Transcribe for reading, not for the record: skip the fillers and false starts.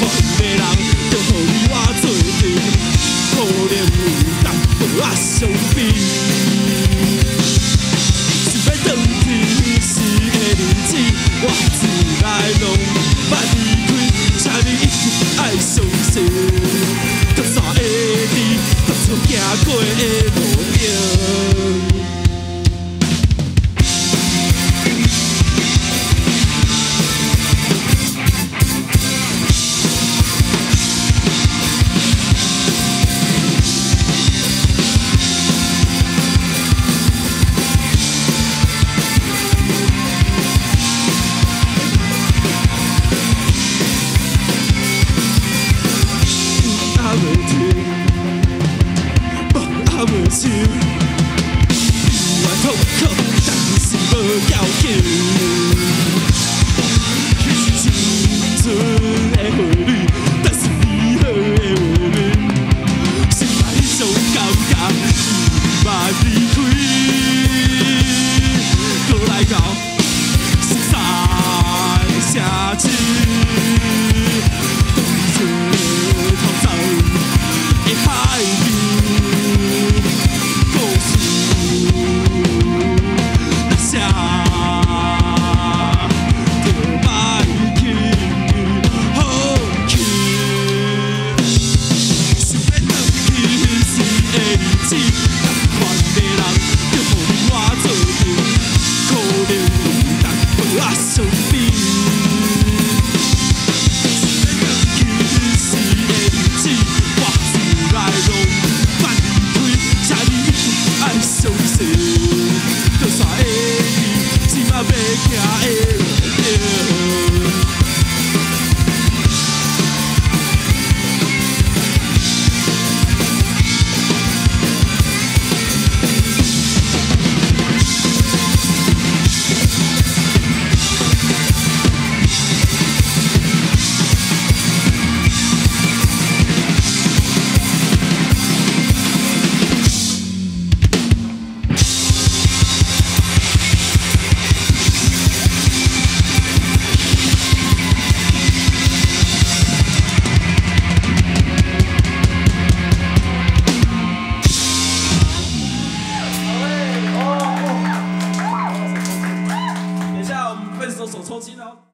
个人着互你我做阵，可能有淡薄仔伤悲。想要转去时的日子，我自来拢捌离开，请你一定爱相信，就算会知，踏出行过的路径。 无想，比我痛苦，但是无要紧。青春的回忆，但是美好的画面，心内迄种感觉，毋捌离开。搁来到熟悉的城市，对着头上的海边。 手抽筋哦。